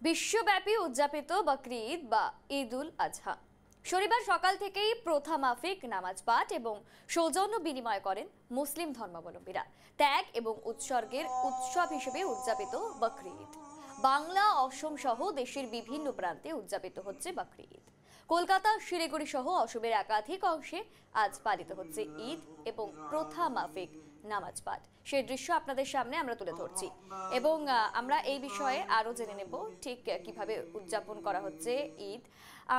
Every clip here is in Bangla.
বিশ্বব্যাপী উদযাপিত বকরি ঈদ বা ঈদ উল আজহা শনিবার সকাল থেকেই প্রথা মাফিক নামাজ পাঠ এবং সৌজন্য বিনিময় করেন মুসলিম ধর্মাবলম্বীরা। ত্যাগ এবং উৎসর্গের উৎসব হিসেবে উদযাপিত বকরি ঈদ বাংলা, অসম সহ দেশের বিভিন্ন প্রান্তে উদযাপিত হচ্ছে বকরি ঈদ। কলকাতা, শিলিগুড়ি সহ অসমের একাধিক অংশে আজ পালিত হচ্ছে ঈদ এবং প্রথা মাফিক নামাজ পাঠ। সেই দৃশ্য আপনাদের সামনে আমরা তুলে ধরছি এবং আমরা এই বিষয়ে আরো জেনে নেব ঠিক কিভাবে উদযাপন করা হচ্ছে ঈদ।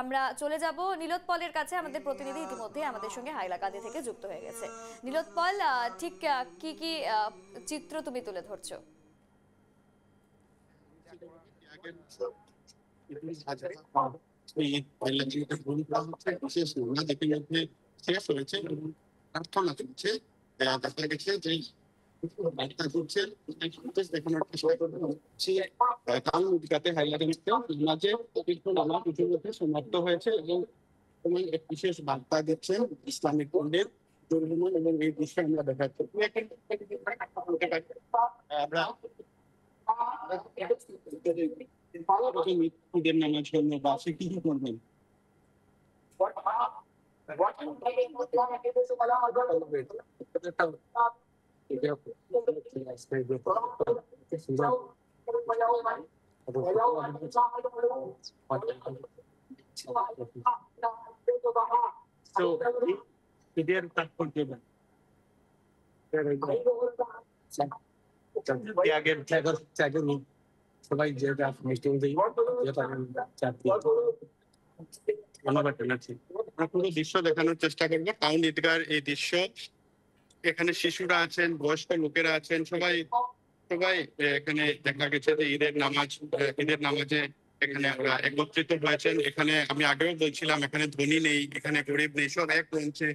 আমরা চলে যাব নীলোৎপলের কাছে। আমাদের প্রতিনিধি ইতিমধ্যে আমাদের সঙ্গে হাইলাকান্দি থেকে যুক্ত হয়ে গেছে। নীলোৎপল, ঠিক কি কি চিত্র তুমি তুলে ধরছো? প্রার্থনা চলছে, দেখা গেছে যে বার্তা করছেন দেখানোর হাইলাকান্দিতে পবিত্র নামাজ ইতিমধ্যে সমাপ্ত হয়েছে এবং এক বিশেষ বার্তা দিচ্ছেন ইসলামিক পণ্ডিত এবং এই দৃশ্য আমরা দেখাচ্ছি। ঈদের নামাজ জন্য বাসে কি কি করবেন? ঈদের তাৎপর্য সবাই পুরো দৃশ্য দেখানোর চেষ্টা করবো। টাউন ঈদগার এই দৃশ্য, এখানে শিশুরা আছেন, বয়স্ক লোকেরা আছেন, সবাই সবাই এখানে দেখা গেছে যে ঈদের নামাজে এখানে ওরা একত্রিত হয়েছেন। এখানে আমি আগেও বলছিলাম, এখানে ধনী নেই, এখানে গরিব নেই, সব এক মঞ্চে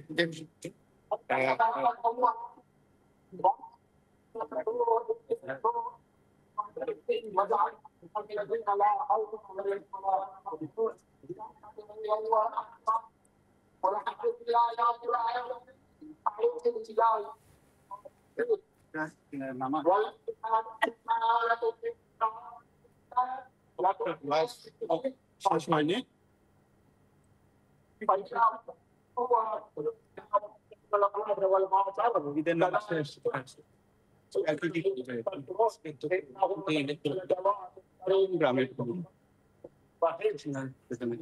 শেষ হয়নি। ঈদের নামাজ শেষ গ্রামের।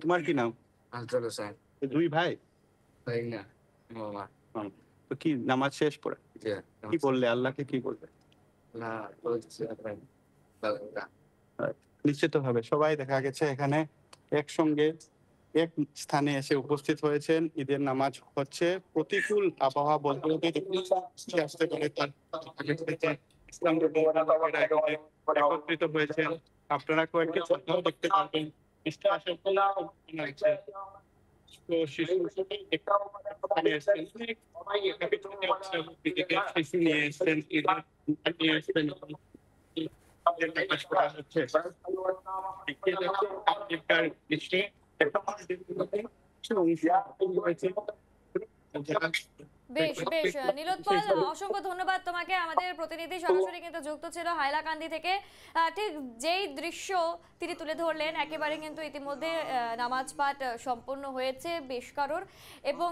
তোমার কি নাম? দুই ভাই? তো কি নামাজ শেষ পড়ে কি বললে? আল্লাহকে কি বলবে? নিশ্চিত ভাবে সবাই দেখা গেছে এখানে একসঙ্গে এক স্থানে এসে উপস্থিত হয়েছেন। ঈদের নামাজ হচ্ছে। প্রতিকূল আবহাওয়া বলতে আসতে পারে, তার একত্রিত হয়েছেন। আপনারা কয়েকটি ছাত্রাও দেখতে পাবেন। শিশু নিয়ে এসছেন, নিয়ে এসছেন বেশ বেশ নীলোৎপল, অসংখ্য ধন্যবাদ তোমাকে। আমাদের প্রতিনিধি সরাসরি কিন্তু যুক্ত ছিল হাইলাকান্দি থেকে। ঠিক যেই দৃশ্য তিনি তুলে ধরলেন, একেবারে কিন্তু ইতিমধ্যে নামাজ পাঠ সম্পন্ন হয়েছে বেশ কারোর, এবং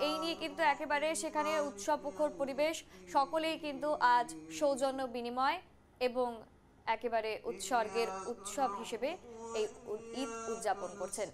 এই নিয়ে কিন্তু একেবারে সেখানে উৎসবমুখর পরিবেশ। সকলেই কিন্তু আজ সৌজন্য বিনিময় এবং একেবারে উৎসর্গের উৎসব হিসেবে এই ঈদ উদযাপন করছেন।